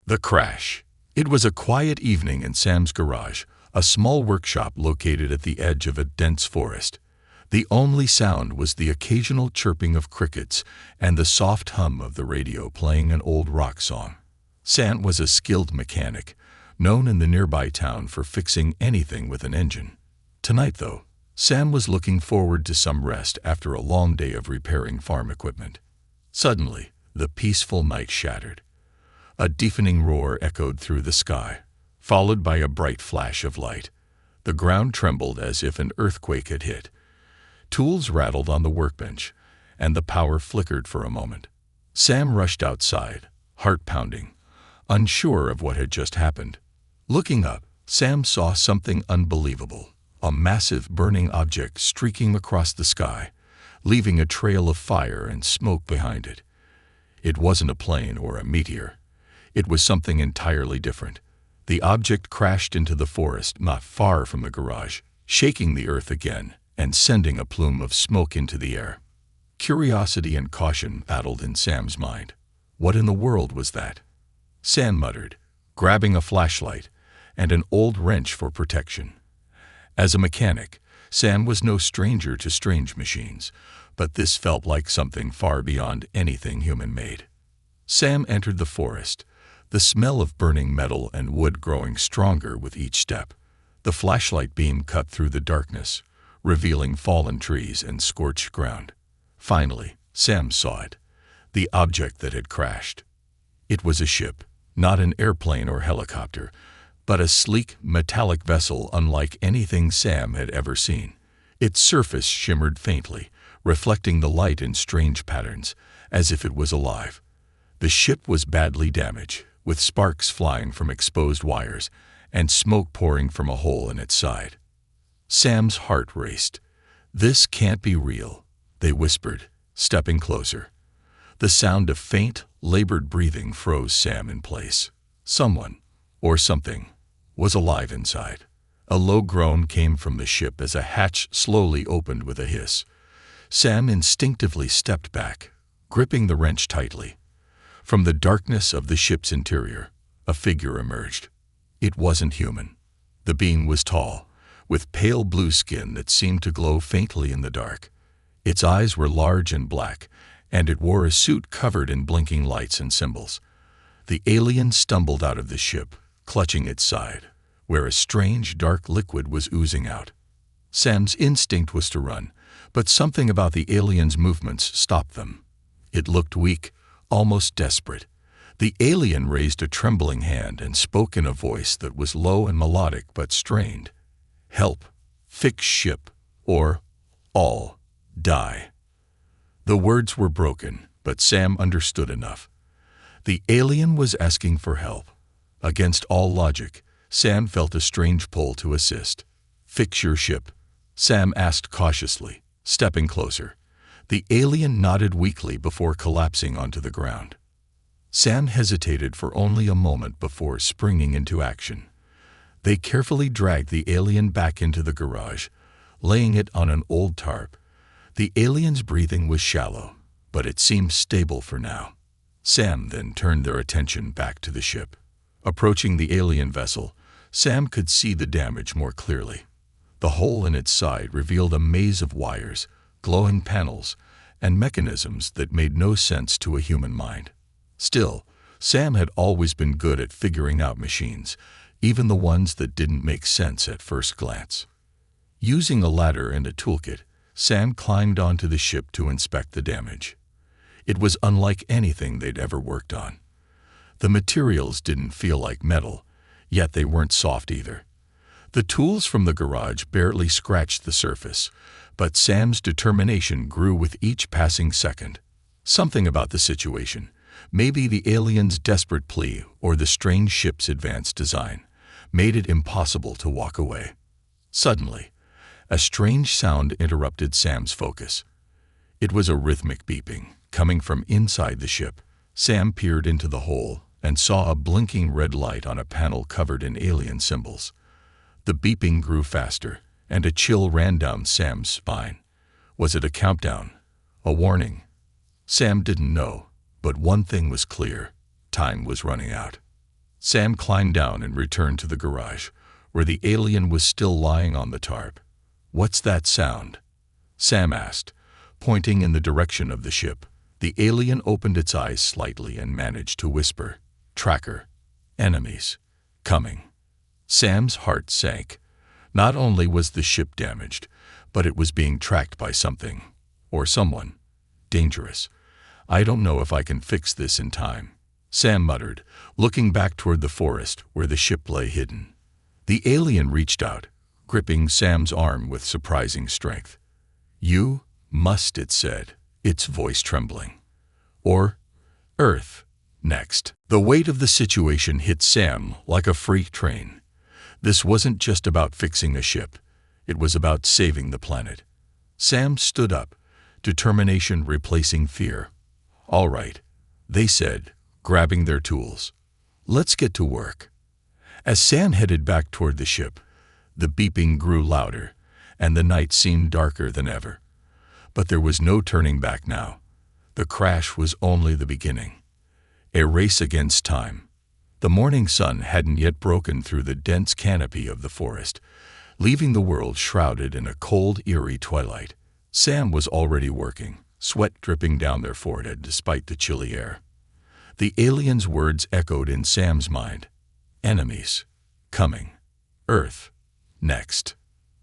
The crash. It was a quiet evening in Sam's garage, a small workshop located at the edge of a dense forest. The only sound was the occasional chirping of crickets and the soft hum of the radio playing an old rock song. Sam was a skilled mechanic, known in the nearby town for fixing anything with an engine. Tonight, though, Sam was looking forward to some rest after a long day of repairing farm equipment. Suddenly, the peaceful night shattered. A deafening roar echoed through the sky, followed by a bright flash of light. The ground trembled as if an earthquake had hit. Tools rattled on the workbench, and the power flickered for a moment. Sam rushed outside, heart pounding, unsure of what had just happened. Looking up, Sam saw something unbelievable, a massive burning object streaking across the sky, leaving a trail of fire and smoke behind it. It wasn't a plane or a meteor. It was something entirely different. The object crashed into the forest not far from the garage, shaking the earth again and sending a plume of smoke into the air. Curiosity and caution battled in Sam's mind. What in the world was that? Sam muttered, grabbing a flashlight and an old wrench for protection. As a mechanic, Sam was no stranger to strange machines, but this felt like something far beyond anything human-made. Sam entered the forest, the smell of burning metal and wood growing stronger with each step. The flashlight beam cut through the darkness, revealing fallen trees and scorched ground. Finally, Sam saw it, the object that had crashed. It was a ship, not an airplane or helicopter, but a sleek, metallic vessel unlike anything Sam had ever seen. Its surface shimmered faintly, reflecting the light in strange patterns, as if it was alive. The ship was badly damaged, with sparks flying from exposed wires and smoke pouring from a hole in its side. Sam's heart raced. "This can't be real," they whispered, stepping closer. The sound of faint, labored breathing froze Sam in place. Someone, or something, was alive inside. A low groan came from the ship as a hatch slowly opened with a hiss. Sam instinctively stepped back, gripping the wrench tightly. From the darkness of the ship's interior, a figure emerged. It wasn't human. The being was tall, with pale blue skin that seemed to glow faintly in the dark. Its eyes were large and black, and it wore a suit covered in blinking lights and symbols. The alien stumbled out of the ship, clutching its side, where a strange, dark liquid was oozing out. Sam's instinct was to run, but something about the alien's movements stopped them. It looked weak, almost desperate. The alien raised a trembling hand and spoke in a voice that was low and melodic but strained. "Help, fix ship, or all die." The words were broken, but Sam understood enough. The alien was asking for help. Against all logic, Sam felt a strange pull to assist. "Fix your ship," Sam asked cautiously, stepping closer. The alien nodded weakly before collapsing onto the ground. Sam hesitated for only a moment before springing into action. They carefully dragged the alien back into the garage, laying it on an old tarp. The alien's breathing was shallow, but it seemed stable for now. Sam then turned their attention back to the ship. Approaching the alien vessel, Sam could see the damage more clearly. The hole in its side revealed a maze of wires, glowing panels, and mechanisms that made no sense to a human mind. Still, Sam had always been good at figuring out machines, even the ones that didn't make sense at first glance. Using a ladder and a toolkit, Sam climbed onto the ship to inspect the damage. It was unlike anything they'd ever worked on. The materials didn't feel like metal, yet they weren't soft either. The tools from the garage barely scratched the surface, but Sam's determination grew with each passing second. Something about the situation, maybe the alien's desperate plea or the strange ship's advanced design, made it impossible to walk away. Suddenly, a strange sound interrupted Sam's focus. It was a rhythmic beeping, coming from inside the ship. Sam peered into the hole and saw a blinking red light on a panel covered in alien symbols. The beeping grew faster, and a chill ran down Sam's spine. Was it a countdown? A warning? Sam didn't know, but one thing was clear: time was running out. Sam climbed down and returned to the garage, where the alien was still lying on the tarp. "What's that sound?" Sam asked, pointing in the direction of the ship. The alien opened its eyes slightly and managed to whisper, "Tracker. Enemies. Coming." Sam's heart sank. Not only was the ship damaged, but it was being tracked by something, or someone, dangerous. "I don't know if I can fix this in time," Sam muttered, looking back toward the forest where the ship lay hidden. The alien reached out, gripping Sam's arm with surprising strength. "You must," it said, its voice trembling. "Or Earth, next." The weight of the situation hit Sam like a freight train. This wasn't just about fixing a ship. It was about saving the planet. Sam stood up, determination replacing fear. "All right," they said, grabbing their tools. "Let's get to work." As Sam headed back toward the ship, the beeping grew louder, and the night seemed darker than ever. But there was no turning back now. The crash was only the beginning. A race against time. The morning sun hadn't yet broken through the dense canopy of the forest, leaving the world shrouded in a cold, eerie twilight. Sam was already working, sweat dripping down their forehead despite the chilly air. The alien's words echoed in Sam's mind. "Enemies. Coming. Earth. Next."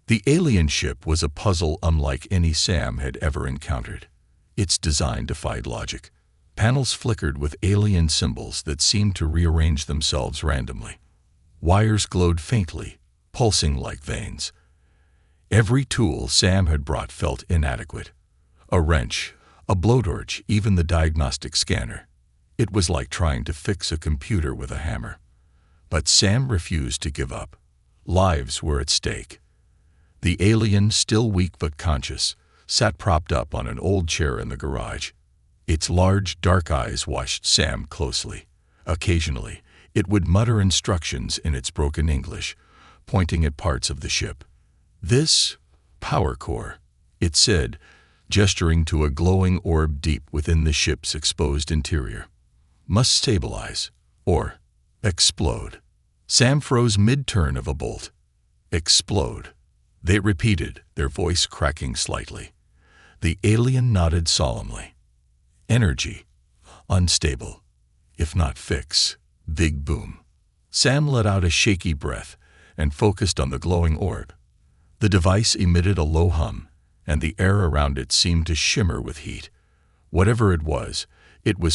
The alien ship was a puzzle unlike any Sam had ever encountered. Its design defied logic. Panels flickered with alien symbols that seemed to rearrange themselves randomly. Wires glowed faintly, pulsing like veins. Every tool Sam had brought felt inadequate. A wrench, a blowtorch, even the diagnostic scanner. It was like trying to fix a computer with a hammer. But Sam refused to give up. Lives were at stake. The alien, still weak but conscious, sat propped up on an old chair in the garage. Its large, dark eyes watched Sam closely. Occasionally, it would mutter instructions in its broken English, pointing at parts of the ship. "This power core," it said, gesturing to a glowing orb deep within the ship's exposed interior, "must stabilize, or explode." Sam froze mid-turn of a bolt. "Explode," they repeated, their voice cracking slightly. The alien nodded solemnly. "Energy. Unstable. If not fix." Big boom. Sam let out a shaky breath and focused on the glowing orb. The device emitted a low hum, and the air around it seemed to shimmer with heat. Whatever it was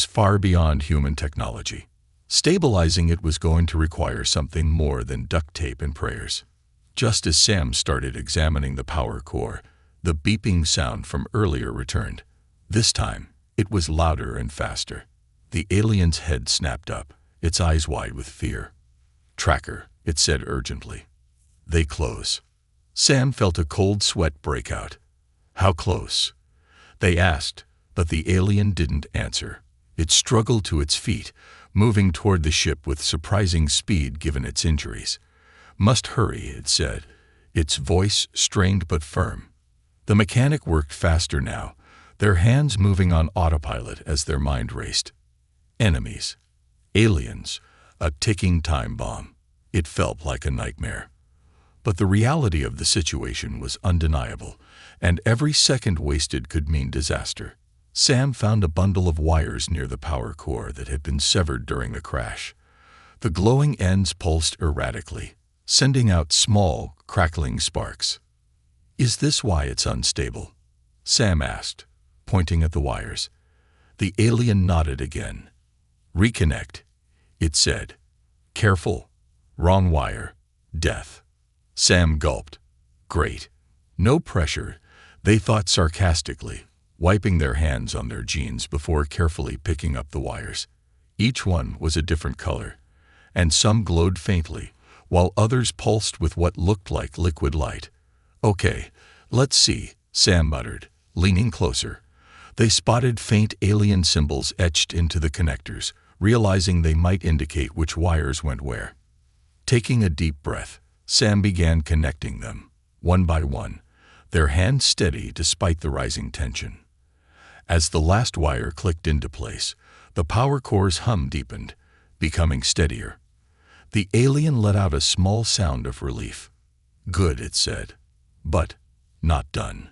far beyond human technology. Stabilizing it was going to require something more than duct tape and prayers. Just as Sam started examining the power core, the beeping sound from earlier returned. This time, it was louder and faster. The alien's head snapped up, its eyes wide with fear. "Tracker," it said urgently. "They close." Sam felt a cold sweat break out. "How close?" they asked, but the alien didn't answer. It struggled to its feet, moving toward the ship with surprising speed given its injuries. "Must hurry," it said, its voice strained but firm. The mechanic worked faster now, their hands moving on autopilot as their mind raced. Enemies. Aliens. A ticking time bomb. It felt like a nightmare. But the reality of the situation was undeniable, and every second wasted could mean disaster. Sam found a bundle of wires near the power core that had been severed during the crash. The glowing ends pulsed erratically, sending out small, crackling sparks. "Is this why it's unstable?" Sam asked, pointing at the wires. The alien nodded again. "Reconnect," it said. "Careful. Wrong wire. Death." Sam gulped. "Great. No pressure," they thought sarcastically, wiping their hands on their jeans before carefully picking up the wires. Each one was a different color, and some glowed faintly, while others pulsed with what looked like liquid light. "Okay, let's see," Sam muttered, leaning closer. They spotted faint alien symbols etched into the connectors, realizing they might indicate which wires went where. Taking a deep breath, Sam began connecting them, one by one, their hands steady despite the rising tension. As the last wire clicked into place, the power core's hum deepened, becoming steadier. The alien let out a small sound of relief. "Good," it said. "But not done."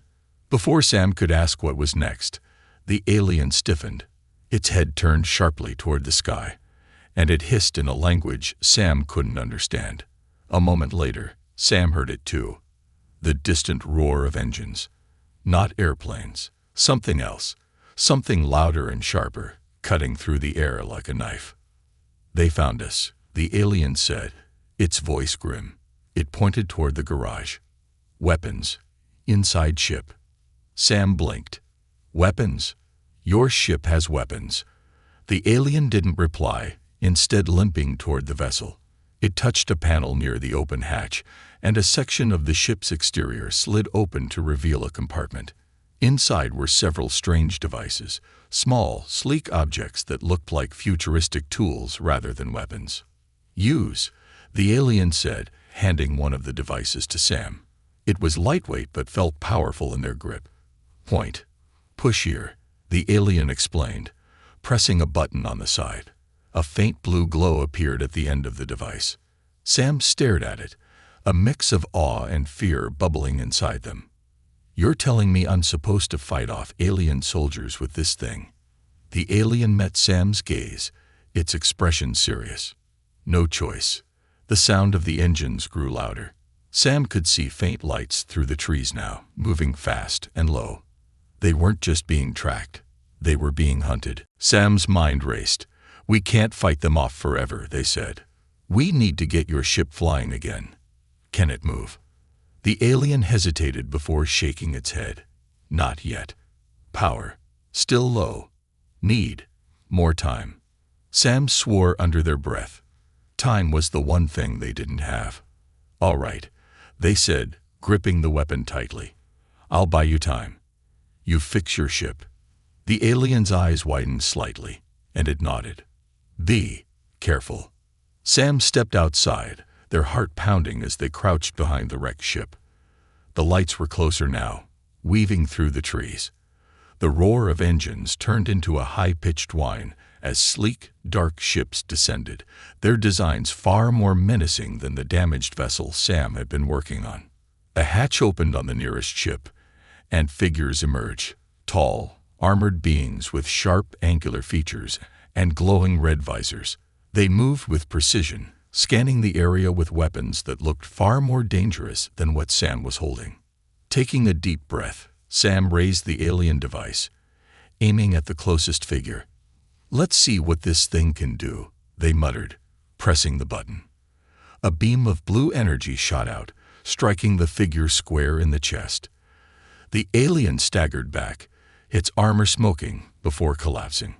Before Sam could ask what was next, the alien stiffened. Its head turned sharply toward the sky, and it hissed in a language Sam couldn't understand. A moment later, Sam heard it too. The distant roar of engines. Not airplanes. Something else. Something louder and sharper, cutting through the air like a knife. "They found us," the alien said, its voice grim. It pointed toward the garage. "Weapons. Inside ship." Sam blinked. "Weapons? Your ship has weapons." The alien didn't reply, instead limping toward the vessel. It touched a panel near the open hatch, and a section of the ship's exterior slid open to reveal a compartment. Inside were several strange devices, small, sleek objects that looked like futuristic tools rather than weapons. "Use," the alien said, handing one of the devices to Sam. It was lightweight but felt powerful in their grip. "Point. Push here," the alien explained, pressing a button on the side. A faint blue glow appeared at the end of the device. Sam stared at it, a mix of awe and fear bubbling inside them. "You're telling me I'm supposed to fight off alien soldiers with this thing?" The alien met Sam's gaze, its expression serious. "No choice." The sound of the engines grew louder. Sam could see faint lights through the trees now, moving fast and low. They weren't just being tracked. They were being hunted. Sam's mind raced. "We can't fight them off forever," they said. "We need to get your ship flying again. Can it move?" The alien hesitated before shaking its head. "Not yet. Power. Still low. Need. More time." Sam swore under their breath. Time was the one thing they didn't have. "All right," they said, gripping the weapon tightly. "I'll buy you time. You fix your ship." The alien's eyes widened slightly, and it nodded. "Be careful." Sam stepped outside, their heart pounding as they crouched behind the wrecked ship. The lights were closer now, weaving through the trees. The roar of engines turned into a high-pitched whine as sleek, dark ships descended, their designs far more menacing than the damaged vessel Sam had been working on. A hatch opened on the nearest ship, and figures emerged, tall, armored beings with sharp, angular features and glowing red visors. They moved with precision, scanning the area with weapons that looked far more dangerous than what Sam was holding. Taking a deep breath, Sam raised the alien device, aiming at the closest figure. "Let's see what this thing can do," they muttered, pressing the button. A beam of blue energy shot out, striking the figure square in the chest. The alien staggered back, its armor smoking, before collapsing.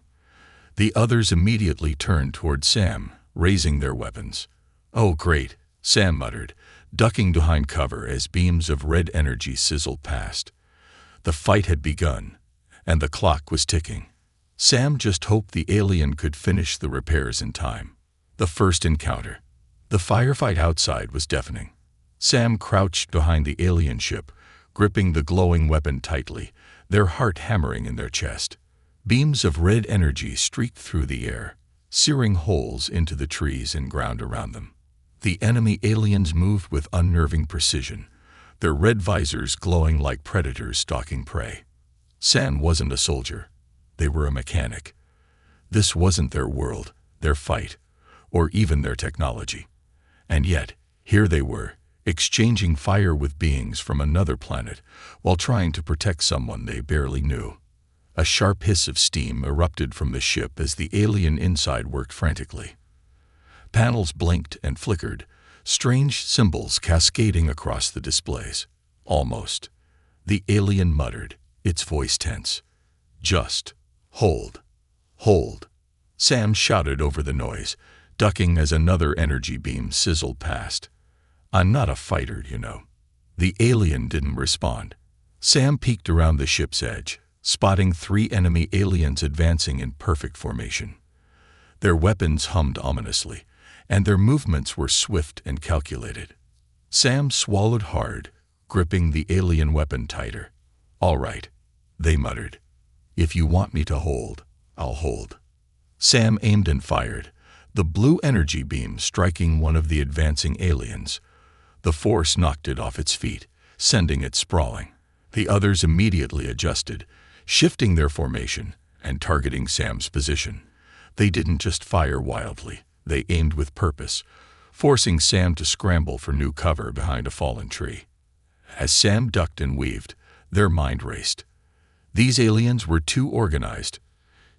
The others immediately turned toward Sam, raising their weapons. "Oh, great," Sam muttered, ducking behind cover as beams of red energy sizzled past. The fight had begun, and the clock was ticking. Sam just hoped the alien could finish the repairs in time. The first encounter. The firefight outside was deafening. Sam crouched behind the alien ship, gripping the glowing weapon tightly, their heart hammering in their chest. Beams of red energy streaked through the air, searing holes into the trees and ground around them. The enemy aliens moved with unnerving precision, their red visors glowing like predators stalking prey. Sam wasn't a soldier. They were a mechanic. This wasn't their world, their fight, or even their technology. And yet, here they were, exchanging fire with beings from another planet while trying to protect someone they barely knew. A sharp hiss of steam erupted from the ship as the alien inside worked frantically. Panels blinked and flickered, strange symbols cascading across the displays. "Almost." The alien muttered, its voice tense. "Just hold. Hold." Sam shouted over the noise, ducking as another energy beam sizzled past. "I'm not a fighter, you know." The alien didn't respond. Sam peeked around the ship's edge, spotting 3 enemy aliens advancing in perfect formation. Their weapons hummed ominously, and their movements were swift and calculated. Sam swallowed hard, gripping the alien weapon tighter. "All right," they muttered. "If you want me to hold, I'll hold." Sam aimed and fired, the blue energy beam striking one of the advancing aliens. The force knocked it off its feet, sending it sprawling. The others immediately adjusted, shifting their formation and targeting Sam's position. They didn't just fire wildly, they aimed with purpose, forcing Sam to scramble for new cover behind a fallen tree. As Sam ducked and weaved, their mind raced. These aliens were too organized,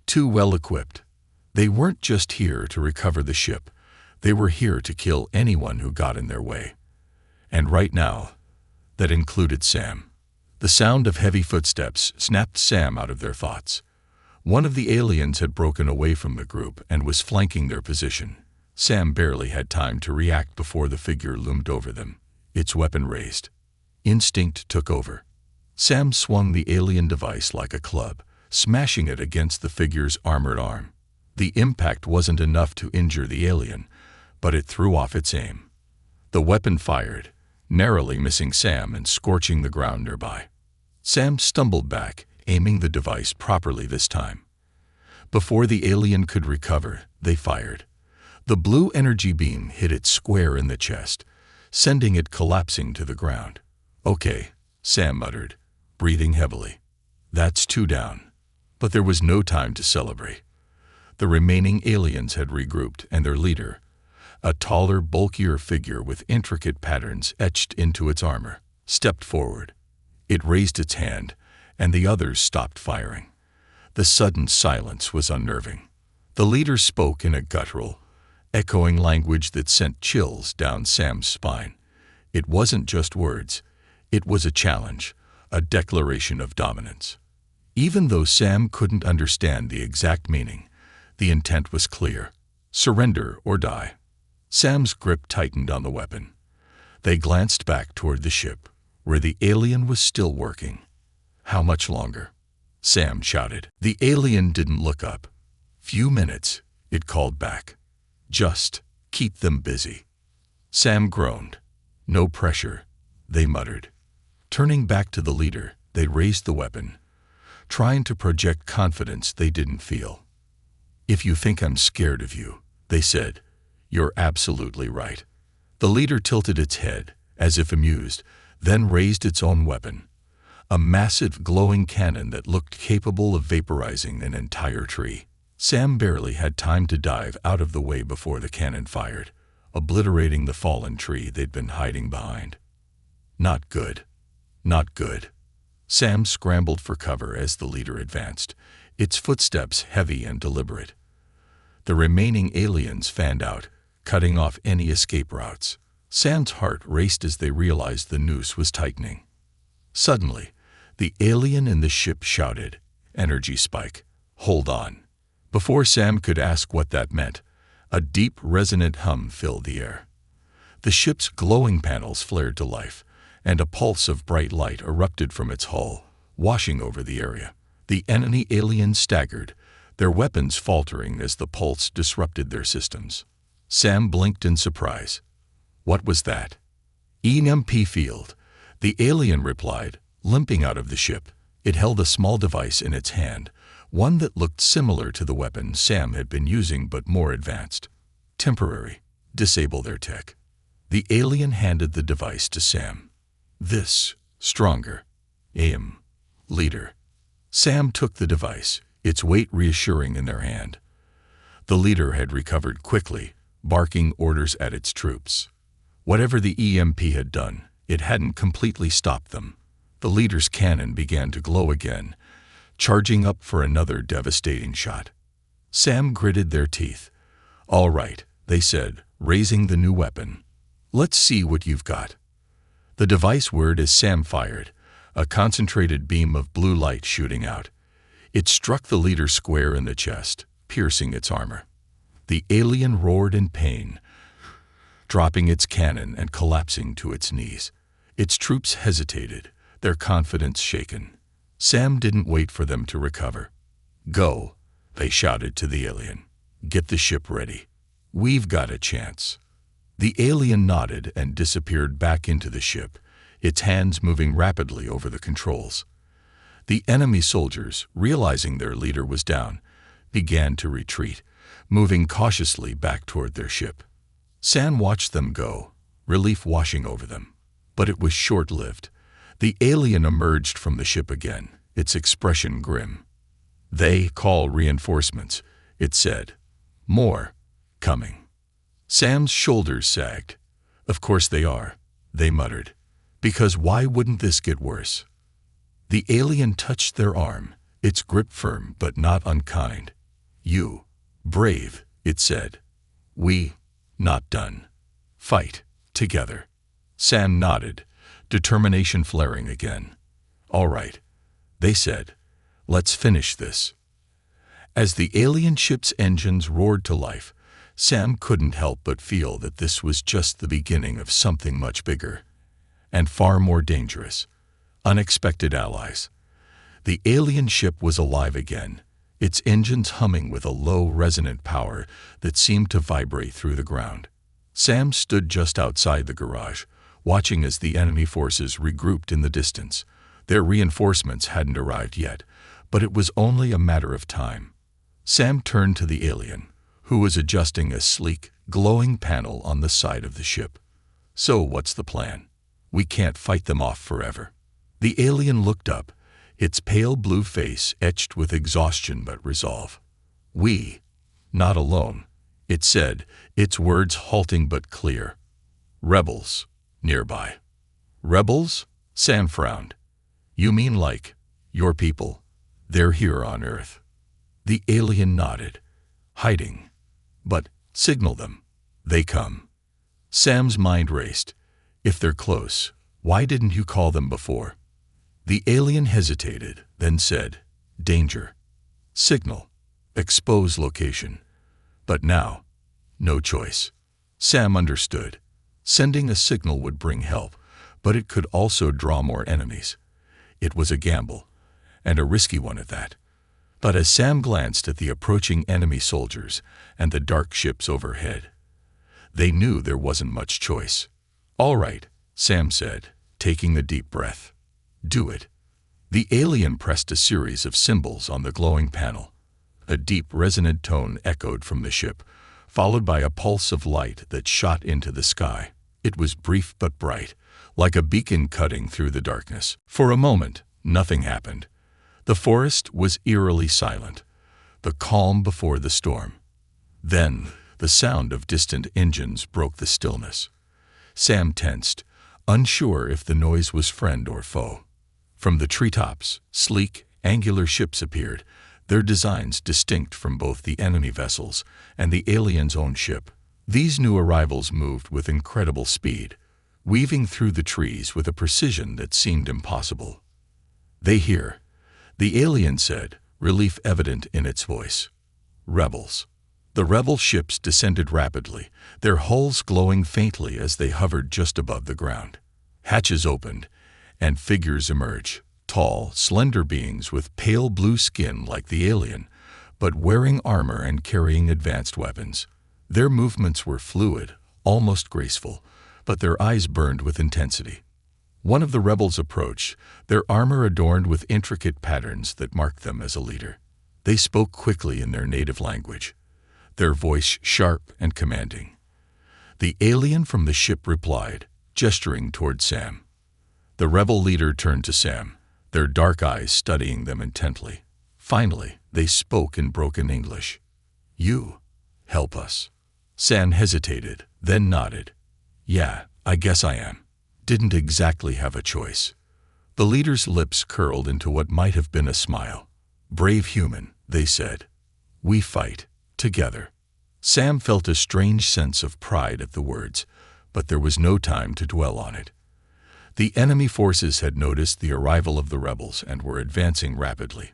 too well-equipped. They weren't just here to recover the ship, they were here to kill anyone who got in their way. And right now, that included Sam. The sound of heavy footsteps snapped Sam out of their thoughts. One of the aliens had broken away from the group and was flanking their position. Sam barely had time to react before the figure loomed over them, its weapon raised. Instinct took over. Sam swung the alien device like a club, smashing it against the figure's armored arm. The impact wasn't enough to injure the alien, but it threw off its aim. The weapon fired, narrowly missing Sam and scorching the ground nearby. Sam stumbled back, aiming the device properly this time. Before the alien could recover, they fired. The blue energy beam hit it square in the chest, sending it collapsing to the ground. "Okay," Sam muttered, breathing heavily. "That's 2 down." But there was no time to celebrate. The remaining aliens had regrouped, and their leader, a taller, bulkier figure with intricate patterns etched into its armor, stepped forward. It raised its hand, and the others stopped firing. The sudden silence was unnerving. The leader spoke in a guttural, echoing language that sent chills down Sam's spine. It wasn't just words. It was a challenge, a declaration of dominance. Even though Sam couldn't understand the exact meaning, the intent was clear: surrender or die. Sam's grip tightened on the weapon. They glanced back toward the ship, where the alien was still working. "How much longer?" Sam shouted. The alien didn't look up. "Few minutes," it called back. "Just keep them busy." Sam groaned. "No pressure," they muttered. Turning back to the leader, they raised the weapon, trying to project confidence they didn't feel. "If you think I'm scared of you," they said, "you're absolutely right." The leader tilted its head, as if amused, then raised its own weapon, a massive glowing cannon that looked capable of vaporizing an entire tree. Sam barely had time to dive out of the way before the cannon fired, obliterating the fallen tree they'd been hiding behind. Not good. Not good. Sam scrambled for cover as the leader advanced, its footsteps heavy and deliberate. The remaining aliens fanned out, cutting off any escape routes. Sam's heart raced as they realized the noose was tightening. Suddenly, the alien in the ship shouted, "Energy spike. Hold on." Before Sam could ask what that meant, a deep, resonant hum filled the air. The ship's glowing panels flared to life, and a pulse of bright light erupted from its hull, washing over the area. The enemy aliens staggered, their weapons faltering as the pulse disrupted their systems. Sam blinked in surprise. "What was that?" "EMP field," the alien replied, limping out of the ship. It held a small device in its hand, one that looked similar to the weapon Sam had been using but more advanced. "Temporary. Disable their tech." The alien handed the device to Sam. "This, stronger. Aim. Leader." Sam took the device, its weight reassuring in their hand. The leader had recovered quickly, barking orders at its troops. Whatever the EMP had done, it hadn't completely stopped them. The leader's cannon began to glow again, charging up for another devastating shot. Sam gritted their teeth. "All right," they said, raising the new weapon. "Let's see what you've got." The device whirred as Sam fired, a concentrated beam of blue light shooting out. It struck the leader square in the chest, piercing its armor. The alien roared in pain, dropping its cannon and collapsing to its knees. Its troops hesitated, their confidence shaken. Sam didn't wait for them to recover. "Go," they shouted to the alien. "Get the ship ready. We've got a chance." The alien nodded and disappeared back into the ship, its hands moving rapidly over the controls. The enemy soldiers, realizing their leader was down, began to retreat, moving cautiously back toward their ship. Sam watched them go, relief washing over them. But it was short-lived. The alien emerged from the ship again, its expression grim. "They call reinforcements," it said. "More coming." Sam's shoulders sagged. "Of course they are," they muttered. "Because why wouldn't this get worse?" The alien touched their arm, its grip firm but not unkind. "You, brave," it said. "We, not done. Fight, together." Sam nodded, determination flaring again. "All right," they said. "Let's finish this." As the alien ship's engines roared to life, Sam couldn't help but feel that this was just the beginning of something much bigger and far more dangerous. Unexpected allies. The alien ship was alive again, its engines humming with a low, resonant power that seemed to vibrate through the ground. Sam stood just outside the garage, watching as the enemy forces regrouped in the distance. Their reinforcements hadn't arrived yet, but it was only a matter of time. Sam turned to the alien, who was adjusting a sleek, glowing panel on the side of the ship. "So what's the plan? We can't fight them off forever." The alien looked up, its pale blue face etched with exhaustion but resolve. "We, not alone," it said, its words halting but clear. "Rebels, nearby." "Rebels?" Sam frowned. "You mean like, your people? They're here on Earth." The alien nodded. "Hiding. But, signal them. They come." Sam's mind raced. "If they're close, why didn't you call them before?" The alien hesitated, then said, "Danger. Signal. Expose location." But now, no choice. Sam understood. Sending a signal would bring help, but it could also draw more enemies. It was a gamble, and a risky one at that. But as Sam glanced at the approaching enemy soldiers and the dark ships overhead, they knew there wasn't much choice. "All right," Sam said, taking a deep breath. "Do it." The alien pressed a series of symbols on the glowing panel. A deep, resonant tone echoed from the ship, followed by a pulse of light that shot into the sky. It was brief but bright, like a beacon cutting through the darkness. For a moment, nothing happened. The forest was eerily silent, the calm before the storm. Then, the sound of distant engines broke the stillness. Sam tensed, unsure if the noise was friend or foe. From the treetops, sleek, angular ships appeared, their designs distinct from both the enemy vessels and the alien's own ship. These new arrivals moved with incredible speed, weaving through the trees with a precision that seemed impossible. "They hear," the alien said, relief evident in its voice. "Rebels." The rebel ships descended rapidly, their hulls glowing faintly as they hovered just above the ground. Hatches opened, and figures emerged, tall, slender beings with pale blue skin like the alien, but wearing armor and carrying advanced weapons. Their movements were fluid, almost graceful, but their eyes burned with intensity. One of the rebels approached, their armor adorned with intricate patterns that marked them as a leader. They spoke quickly in their native language, their voice sharp and commanding. The alien from the ship replied, gesturing toward Sam. The rebel leader turned to Sam, their dark eyes studying them intently. Finally, they spoke in broken English. "You help us." Sam hesitated, then nodded. "Yeah, I guess I am." Didn't exactly have a choice. The leader's lips curled into what might have been a smile. "Brave human," they said. "We fight, together." Sam felt a strange sense of pride at the words, but there was no time to dwell on it. The enemy forces had noticed the arrival of the rebels and were advancing rapidly.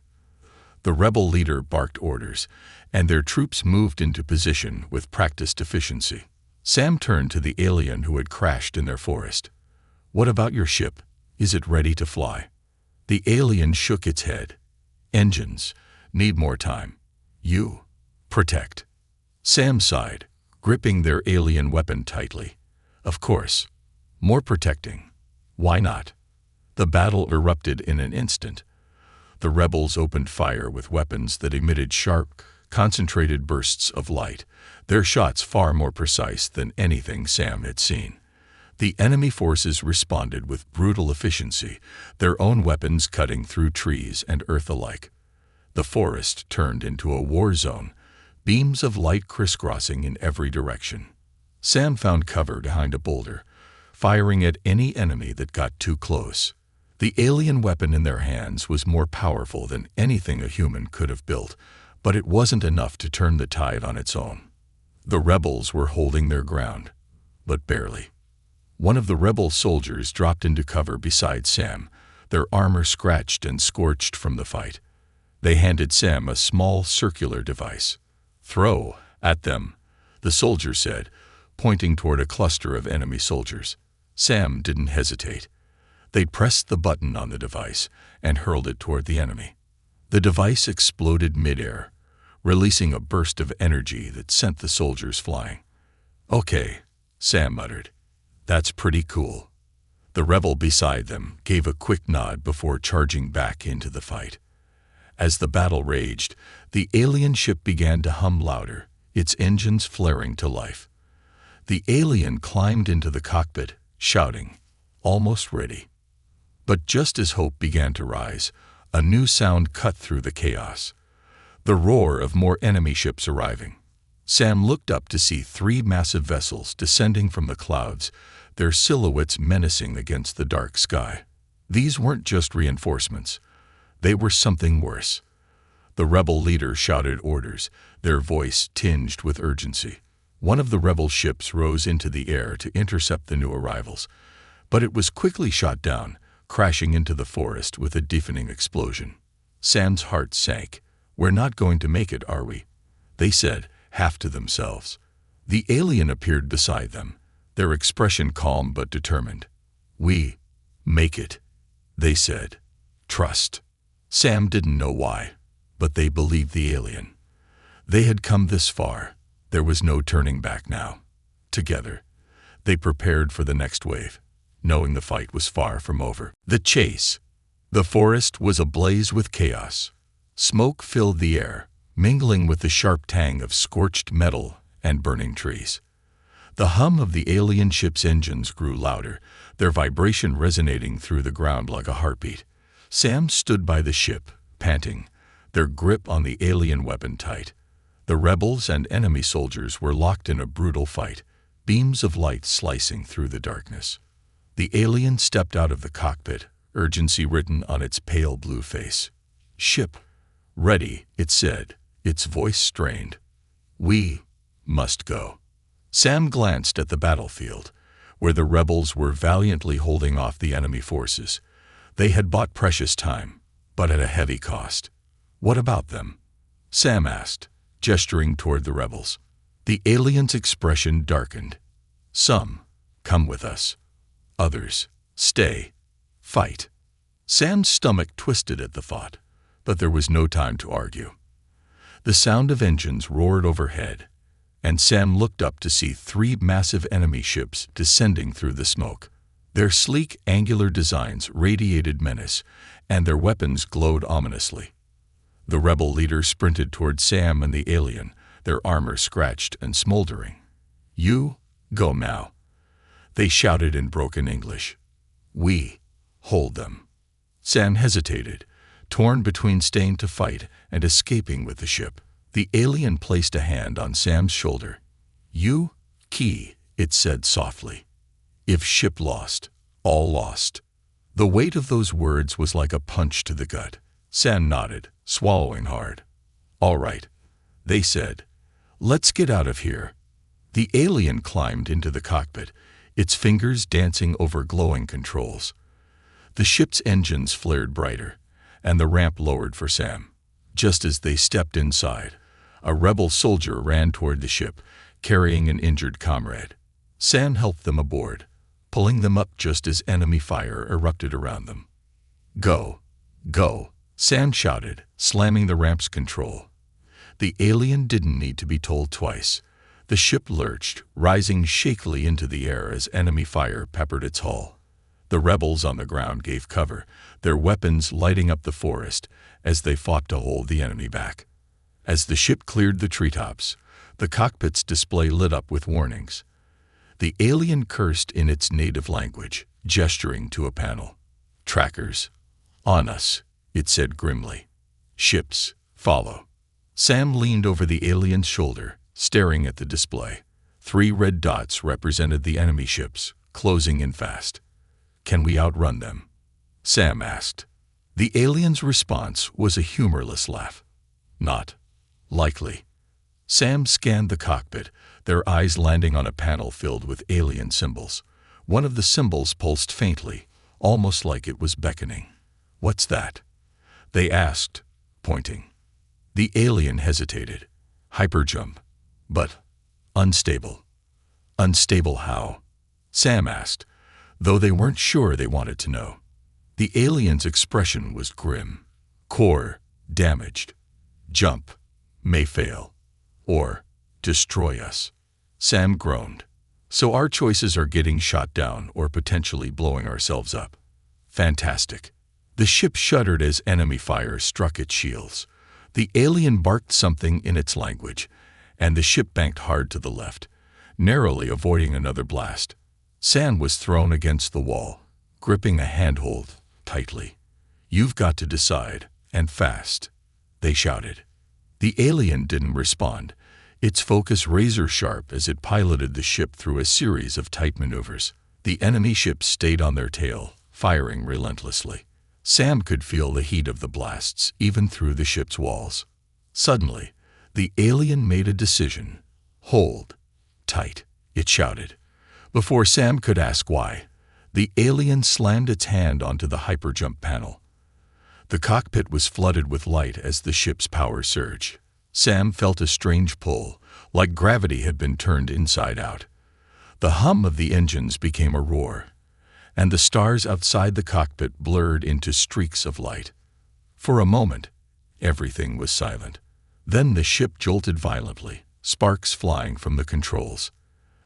The rebel leader barked orders, and their troops moved into position with practiced efficiency. Sam turned to the alien who had crashed in their forest. "What about your ship? Is it ready to fly?" The alien shook its head. "Engines. Need more time. You. Protect." Sam sighed, gripping their alien weapon tightly. "Of course. More protecting. Why not?" The battle erupted in an instant. The rebels opened fire with weapons that emitted sharp, concentrated bursts of light, their shots far more precise than anything Sam had seen. The enemy forces responded with brutal efficiency, their own weapons cutting through trees and earth alike. The forest turned into a war zone, beams of light crisscrossing in every direction. Sam found cover behind a boulder, firing at any enemy that got too close. The alien weapon in their hands was more powerful than anything a human could have built, but it wasn't enough to turn the tide on its own. The rebels were holding their ground, but barely. One of the rebel soldiers dropped into cover beside Sam, their armor scratched and scorched from the fight. They handed Sam a small circular device. "Throw at them," the soldier said, pointing toward a cluster of enemy soldiers. Sam didn't hesitate. They pressed the button on the device and hurled it toward the enemy. The device exploded midair, releasing a burst of energy that sent the soldiers flying. "Okay," Sam muttered. "That's pretty cool." The rebel beside them gave a quick nod before charging back into the fight. As the battle raged, the alien ship began to hum louder, its engines flaring to life. The alien climbed into the cockpit, shouting, "Almost ready." But just as hope began to rise, a new sound cut through the chaos. The roar of more enemy ships arriving. Sam looked up to see 3 massive vessels descending from the clouds, their silhouettes menacing against the dark sky. These weren't just reinforcements. They were something worse. The rebel leader shouted orders, their voice tinged with urgency. One of the rebel ships rose into the air to intercept the new arrivals, but it was quickly shot down, crashing into the forest with a deafening explosion. Sam's heart sank. "We're not going to make it, are we?" they said, half to themselves. The alien appeared beside them, their expression calm but determined. "We make it," they said. "Trust." Sam didn't know why, but they believed the alien. They had come this far. There was no turning back now. Together, they prepared for the next wave, knowing the fight was far from over. The chase. The forest was ablaze with chaos. Smoke filled the air, mingling with the sharp tang of scorched metal and burning trees. The hum of the alien ship's engines grew louder, their vibration resonating through the ground like a heartbeat. Sam stood by the ship, panting, their grip on the alien weapon tight. The rebels and enemy soldiers were locked in a brutal fight, beams of light slicing through the darkness. The alien stepped out of the cockpit, urgency written on its pale blue face. "Ship ready," it said, its voice strained. "We must go." Sam glanced at the battlefield, where the rebels were valiantly holding off the enemy forces. They had bought precious time, but at a heavy cost. "What about them?" Sam asked, gesturing toward the rebels. The alien's expression darkened. "Some come with us. Others stay, fight." Sam's stomach twisted at the thought, but there was no time to argue. The sound of engines roared overhead, and Sam looked up to see 3 massive enemy ships descending through the smoke. Their sleek, angular designs radiated menace, and their weapons glowed ominously. The rebel leader sprinted toward Sam and the alien, their armor scratched and smoldering. "You go now," they shouted in broken English. "We hold them." Sam hesitated, torn between staying to fight and escaping with the ship. The alien placed a hand on Sam's shoulder. "You key," it said softly. "If ship lost, all lost." The weight of those words was like a punch to the gut. Sam nodded, swallowing hard. "All right," they said. "Let's get out of here." The alien climbed into the cockpit, its fingers dancing over glowing controls. The ship's engines flared brighter, and the ramp lowered for Sam. Just as they stepped inside, a rebel soldier ran toward the ship, carrying an injured comrade. Sam helped them aboard, pulling them up just as enemy fire erupted around them. "Go, go," Sam shouted, slamming the ramp's control. The alien didn't need to be told twice. The ship lurched, rising shakily into the air as enemy fire peppered its hull. The rebels on the ground gave cover, their weapons lighting up the forest as they fought to hold the enemy back. As the ship cleared the treetops, the cockpit's display lit up with warnings. The alien cursed in its native language, gesturing to a panel. "Trackers. On us," it said grimly. "Ships. Follow." Sam leaned over the alien's shoulder, staring at the display. 3 red dots represented the enemy ships, closing in fast. "Can we outrun them?" Sam asked. The alien's response was a humorless laugh. "Not likely." Sam scanned the cockpit, their eyes landing on a panel filled with alien symbols. One of the symbols pulsed faintly, almost like it was beckoning. "What's that?" they asked, pointing. The alien hesitated. "Hyperjump. But unstable." "Unstable how?" Sam asked, though they weren't sure they wanted to know. The alien's expression was grim. "Core damaged. Jump may fail. Or destroy us." Sam groaned. "So our choices are getting shot down or potentially blowing ourselves up." "Fantastic." The ship shuddered as enemy fire struck its shields. The alien barked something in its language, and the ship banked hard to the left, narrowly avoiding another blast. Sam was thrown against the wall, gripping a handhold tightly. "You've got to decide, and fast," they shouted. The alien didn't respond, its focus razor-sharp as it piloted the ship through a series of tight maneuvers. The enemy ships stayed on their tail, firing relentlessly. Sam could feel the heat of the blasts even through the ship's walls. Suddenly, the alien made a decision. "Hold tight," it shouted. Before Sam could ask why, the alien slammed its hand onto the hyperjump panel. The cockpit was flooded with light as the ship's power surged. Sam felt a strange pull, like gravity had been turned inside out. The hum of the engines became a roar, and the stars outside the cockpit blurred into streaks of light. For a moment, everything was silent. Then the ship jolted violently, sparks flying from the controls.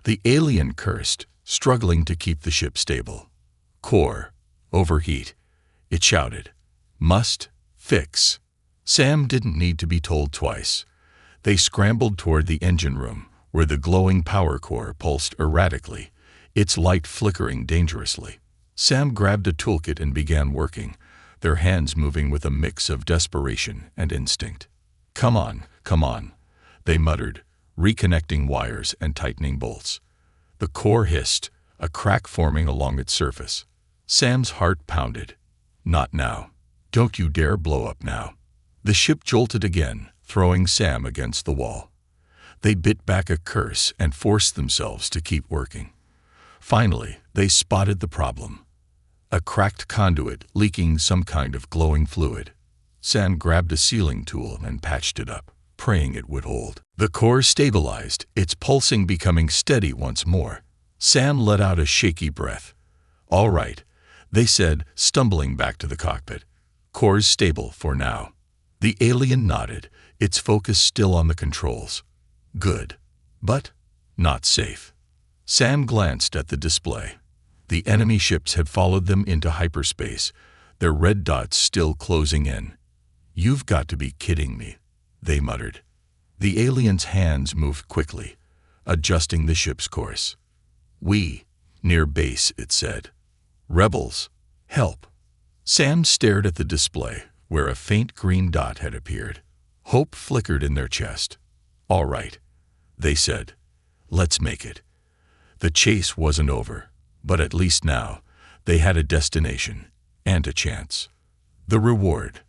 The alien cursed, struggling to keep the ship stable. "Core overheat," it shouted. "Must fix." Sam didn't need to be told twice. They scrambled toward the engine room, where the glowing power core pulsed erratically, its light flickering dangerously. Sam grabbed a toolkit and began working, their hands moving with a mix of desperation and instinct. Come on," they muttered, reconnecting wires and tightening bolts. The core hissed, a crack forming along its surface. Sam's heart pounded. "Not now. Don't you dare blow up now." The ship jolted again, throwing Sam against the wall. They bit back a curse and forced themselves to keep working. Finally, they spotted the problem. A cracked conduit leaking some kind of glowing fluid. Sam grabbed a sealing tool and patched it up, praying it would hold. The core stabilized, its pulsing becoming steady once more. Sam let out a shaky breath. "All right," they said, stumbling back to the cockpit. "Core's stable for now." The alien nodded, its focus still on the controls. "Good. But not safe." Sam glanced at the display. The enemy ships had followed them into hyperspace, their red dots still closing in. "You've got to be kidding me," they muttered. The alien's hands moved quickly, adjusting the ship's course. "We, near base," it said. "Rebels, help." Sam stared at the display, where a faint green dot had appeared. Hope flickered in their chest. "All right," they said. "Let's make it." The chase wasn't over, but at least now, they had a destination and a chance. The reward.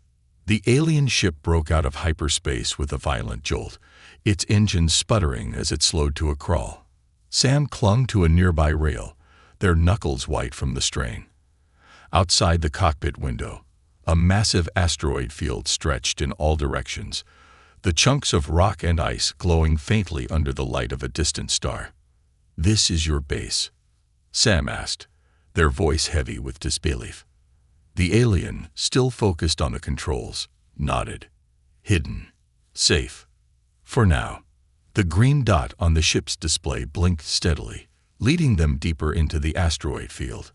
The alien ship broke out of hyperspace with a violent jolt, its engines sputtering as it slowed to a crawl. Sam clung to a nearby rail, their knuckles white from the strain. Outside the cockpit window, a massive asteroid field stretched in all directions, the chunks of rock and ice glowing faintly under the light of a distant star. "This is your base?" Sam asked, their voice heavy with disbelief. The alien, still focused on the controls, nodded. "Hidden. Safe. For now." The green dot on the ship's display blinked steadily, leading them deeper into the asteroid field.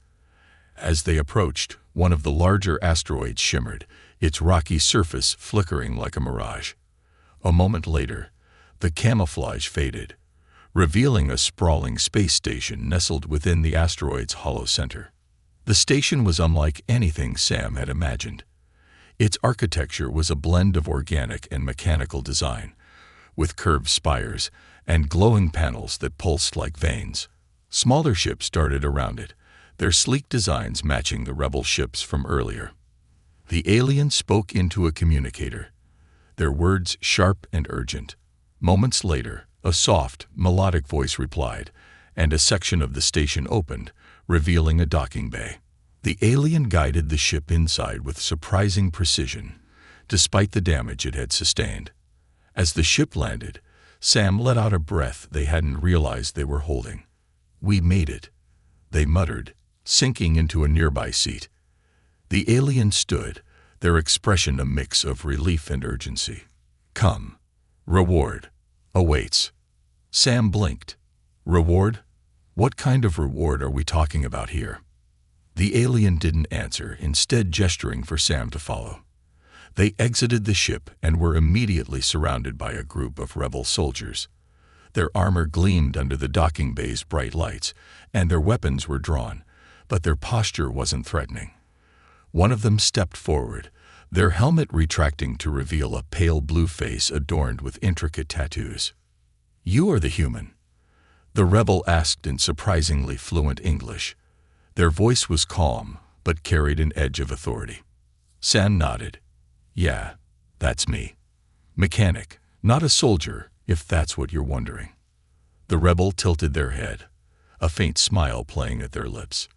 As they approached, one of the larger asteroids shimmered, its rocky surface flickering like a mirage. A moment later, the camouflage faded, revealing a sprawling space station nestled within the asteroid's hollow center. The station was unlike anything Sam had imagined. Its architecture was a blend of organic and mechanical design, with curved spires and glowing panels that pulsed like veins. Smaller ships darted around it, their sleek designs matching the rebel ships from earlier. The alien spoke into a communicator, their words sharp and urgent. Moments later, a soft, melodic voice replied, and a section of the station opened, revealing a docking bay. The alien guided the ship inside with surprising precision, despite the damage it had sustained. As the ship landed, Sam let out a breath they hadn't realized they were holding. "We made it," they muttered, sinking into a nearby seat. The alien stood, their expression a mix of relief and urgency. "Come. Reward awaits." Sam blinked. "Reward? What kind of reward are we talking about here?" The alien didn't answer, instead gesturing for Sam to follow. They exited the ship and were immediately surrounded by a group of rebel soldiers. Their armor gleamed under the docking bay's bright lights, and their weapons were drawn, but their posture wasn't threatening. One of them stepped forward, their helmet retracting to reveal a pale blue face adorned with intricate tattoos. "You are the human?" the rebel asked in surprisingly fluent English. Their voice was calm, but carried an edge of authority. Sam nodded. "Yeah, that's me. Mechanic, not a soldier, if that's what you're wondering." The rebel tilted their head, a faint smile playing at their lips.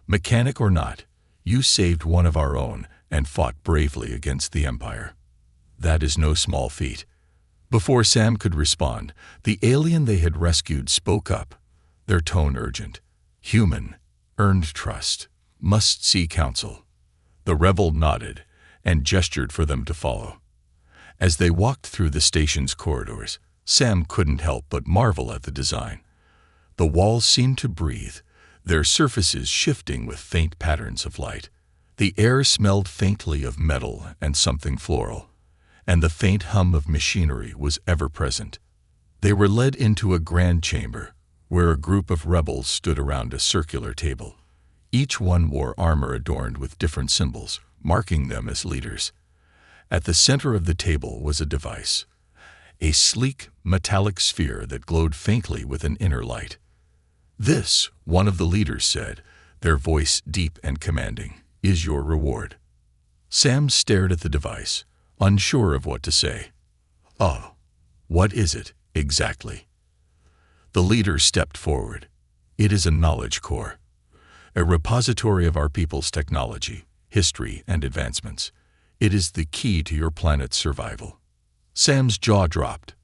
"Mechanic or not, you saved one of our own and fought bravely against the Empire. That is no small feat." Before Sam could respond, the alien they had rescued spoke up, their tone urgent. "Human, earned trust, must see counsel." The rebel nodded and gestured for them to follow. As they walked through the station's corridors, Sam couldn't help but marvel at the design. The walls seemed to breathe, their surfaces shifting with faint patterns of light. The air smelled faintly of metal and something floral, and the faint hum of machinery was ever present. They were led into a grand chamber, where a group of rebels stood around a circular table. Each one wore armor adorned with different symbols, marking them as leaders. At the center of the table was a device, a sleek, metallic sphere that glowed faintly with an inner light. "This," one of the leaders said, their voice deep and commanding, "is your reward." Sam stared at the device, unsure of what to say. "Oh, what is it, exactly?" The leader stepped forward. "It is a knowledge core, a repository of our people's technology, history, and advancements. It is the key to your planet's survival." Sam's jaw dropped.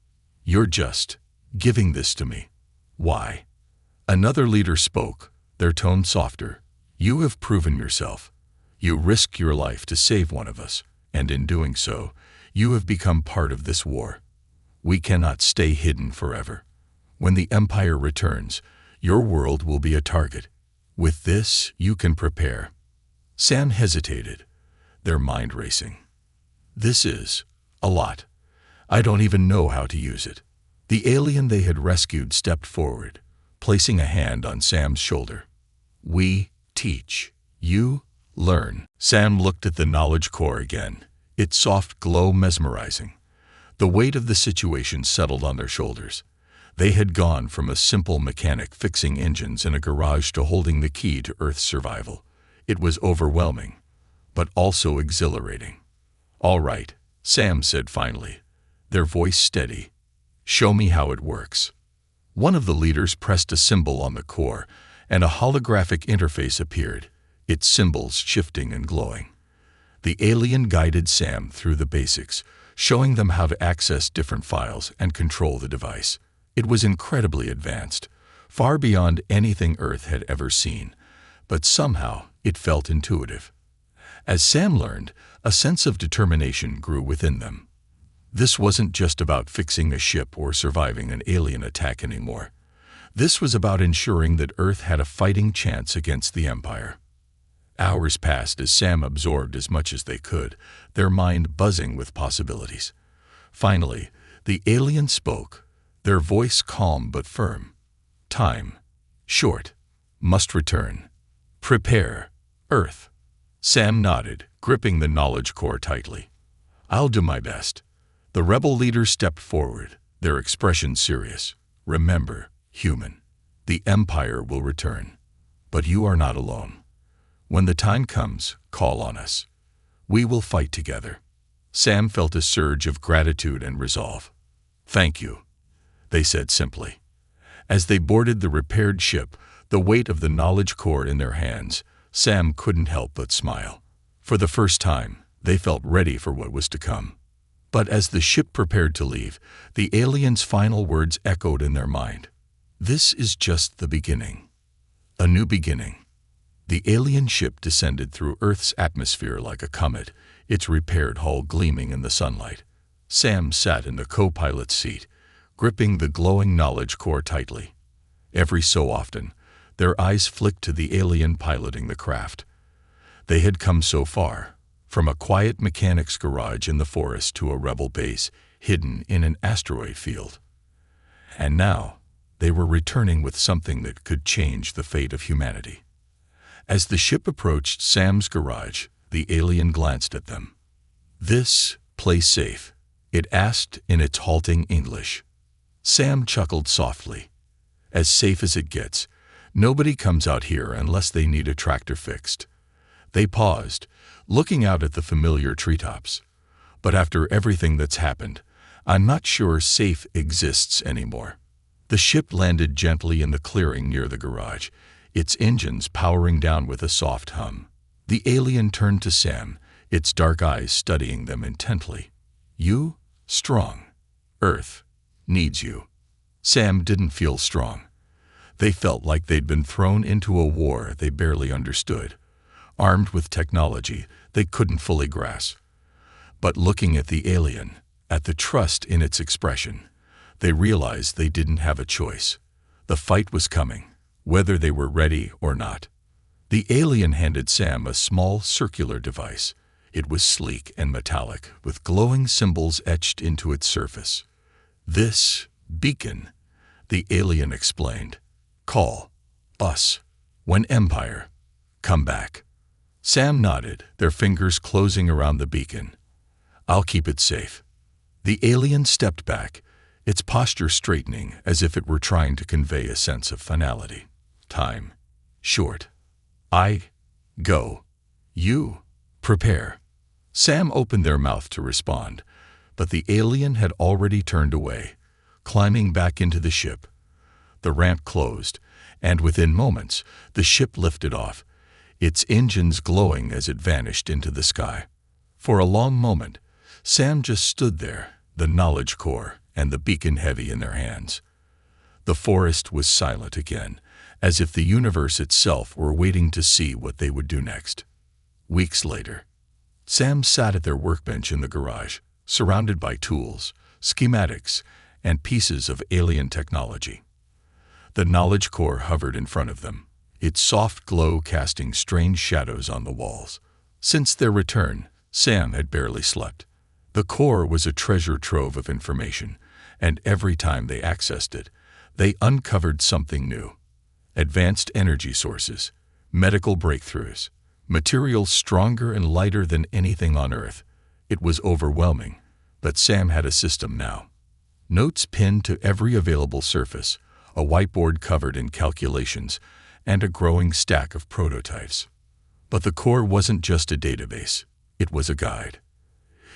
"You're just giving this to me. Why?" Another leader spoke, their tone softer. "You have proven yourself. You risked your life to save one of us, and in doing so, you have become part of this war. We cannot stay hidden forever. When the Empire returns, your world will be a target. With this, you can prepare." Sam hesitated, their mind racing. "This is a lot. I don't even know how to use it." The alien they had rescued stepped forward, placing a hand on Sam's shoulder. "We teach. You learn." Sam looked at the knowledge core again, its soft glow mesmerizing. The weight of the situation settled on their shoulders. They had gone from a simple mechanic fixing engines in a garage to holding the key to Earth's survival. It was overwhelming, but also exhilarating. "All right," Sam said finally, their voice steady. "Show me how it works." One of the leaders pressed a symbol on the core, and a holographic interface appeared, its symbols shifting and glowing. The alien guided Sam through the basics, showing them how to access different files and control the device. It was incredibly advanced, far beyond anything Earth had ever seen, but somehow it felt intuitive. As Sam learned, a sense of determination grew within them. This wasn't just about fixing a ship or surviving an alien attack anymore. This was about ensuring that Earth had a fighting chance against the Empire. Hours passed as Sam absorbed as much as they could, their mind buzzing with possibilities. Finally, The alien spoke, their voice calm but firm. "Time. Short. Must return. Prepare. Earth." Sam nodded, gripping the knowledge core tightly. "I'll do my best." The rebel leaders stepped forward, their expression serious. "Remember, human, the Empire will return. But you are not alone. When the time comes, call on us. We will fight together." Sam felt a surge of gratitude and resolve. "Thank you," they said simply. As they boarded the repaired ship, the weight of the knowledge core in their hands, Sam couldn't help but smile. For the first time, they felt ready for what was to come. But as the ship prepared to leave, the aliens' final words echoed in their mind. "This is just the beginning. A new beginning." The alien ship descended through Earth's atmosphere like a comet, its repaired hull gleaming in the sunlight. Sam sat in the co-pilot's seat, gripping the glowing knowledge core tightly. Every so often, their eyes flicked to the alien piloting the craft. They had come so far, from a quiet mechanic's garage in the forest to a rebel base hidden in an asteroid field. And now, they were returning with something that could change the fate of humanity. As the ship approached Sam's garage, the alien glanced at them. "This place safe?" it asked in its halting English. Sam chuckled softly. "As safe as it gets. Nobody comes out here unless they need a tractor fixed." They paused, looking out at the familiar treetops. "But after everything that's happened, I'm not sure safe exists anymore." The ship landed gently in the clearing near the garage, its engines powering down with a soft hum. The alien turned to Sam, its dark eyes studying them intently. "You? Strong. Earth needs you." Sam didn't feel strong. They felt like they'd been thrown into a war they barely understood, armed with technology they couldn't fully grasp. But looking at the alien, at the trust in its expression, they realized they didn't have a choice. The fight was coming, whether they were ready or not. The alien handed Sam a small circular device. It was sleek and metallic, with glowing symbols etched into its surface. "This beacon," the alien explained. "Call us when Empire come back." Sam nodded, their fingers closing around the beacon. "I'll keep it safe." The alien stepped back, its posture straightening as if it were trying to convey a sense of finality. "Time. Short. I go. You prepare." Sam opened their mouth to respond, but the alien had already turned away, climbing back into the ship. The ramp closed, and within moments, the ship lifted off, its engines glowing as it vanished into the sky. For a long moment, Sam just stood there, the knowledge core and the beacon heavy in their hands. The forest was silent again, as if the universe itself were waiting to see what they would do next. Weeks later, Sam sat at their workbench in the garage, surrounded by tools, schematics, and pieces of alien technology. The knowledge core hovered in front of them, its soft glow casting strange shadows on the walls. Since their return, Sam had barely slept. The core was a treasure trove of information, and every time they accessed it, they uncovered something new. Advanced energy sources, medical breakthroughs, materials stronger and lighter than anything on Earth. It was overwhelming, but Sam had a system now. Notes pinned to every available surface, a whiteboard covered in calculations, and a growing stack of prototypes. But the core wasn't just a database, it was a guide.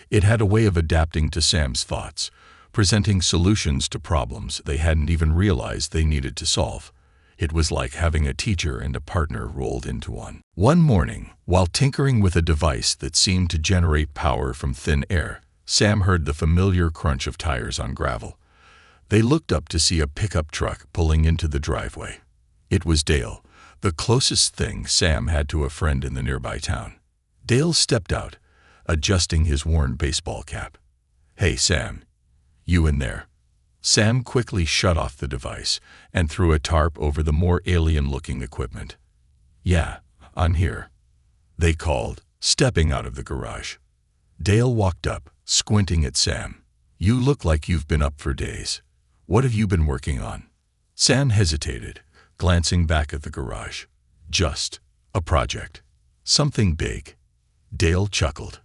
It had a way of adapting to Sam's thoughts, presenting solutions to problems they hadn't even realized they needed to solve. It was like having a teacher and a partner rolled into one. One morning, while tinkering with a device that seemed to generate power from thin air, Sam heard the familiar crunch of tires on gravel. They looked up to see a pickup truck pulling into the driveway. It was Dale, the closest thing Sam had to a friend in the nearby town. Dale stepped out, adjusting his worn baseball cap. "Hey, Sam. You in there?" Sam quickly shut off the device and threw a tarp over the more alien-looking equipment. "Yeah, I'm here," they called, stepping out of the garage. Dale walked up, squinting at Sam. You look like you've been up for days. What have you been working on? Sam hesitated, glancing back at the garage. Just a project. Something big. Dale chuckled.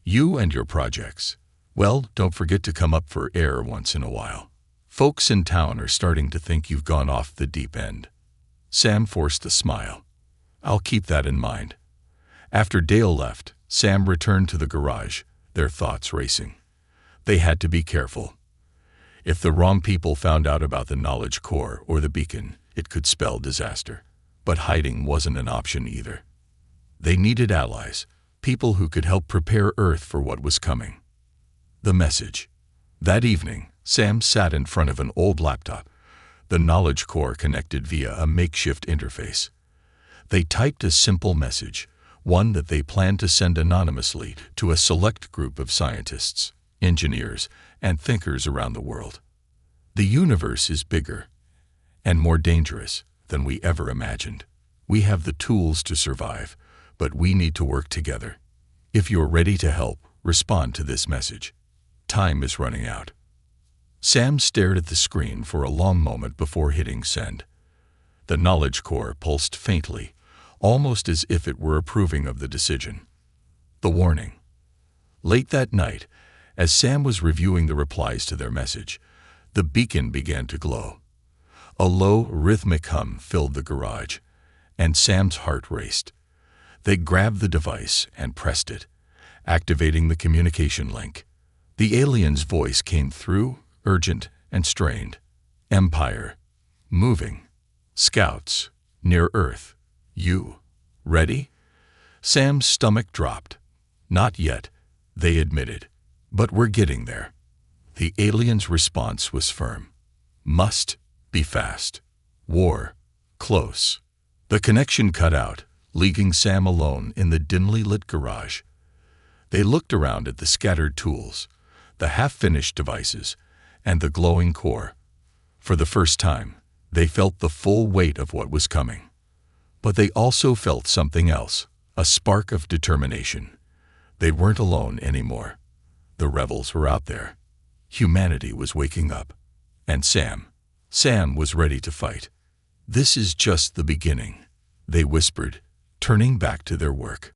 You and your projects. Well, don't forget to come up for air once in a while. Folks in town are starting to think you've gone off the deep end. Sam forced a smile. I'll keep that in mind. After Dale left, Sam returned to the garage, their thoughts racing. They had to be careful. If the wrong people found out about the knowledge core or the beacon, it could spell disaster. But hiding wasn't an option either. They needed allies, people who could help prepare Earth for what was coming. The message. That evening, Sam sat in front of an old laptop, the knowledge core connected via a makeshift interface. They typed a simple message, one that they planned to send anonymously to a select group of scientists, engineers, and thinkers around the world. The universe is bigger and more dangerous than we ever imagined. We have the tools to survive, but we need to work together. If you're ready to help, respond to this message. Time is running out. Sam stared at the screen for a long moment before hitting send. The knowledge core pulsed faintly, almost as if it were approving of the decision. The warning. Late that night, as Sam was reviewing the replies to their message, the beacon began to glow. A low, rhythmic hum filled the garage, and Sam's heart raced. They grabbed the device and pressed it, activating the communication link. The alien's voice came through, urgent and strained. Empire. Moving. Scouts. Near Earth. You. Ready? Sam's stomach dropped. Not yet, they admitted. But we're getting there. The alien's response was firm. Must be fast. War. Close. The connection cut out, leaving Sam alone in the dimly lit garage. They looked around at the scattered tools, the half-finished devices, and the glowing core. For the first time, they felt the full weight of what was coming. But they also felt something else, a spark of determination. They weren't alone anymore. The rebels were out there. Humanity was waking up. And Sam was ready to fight. This is just the beginning, they whispered, turning back to their work.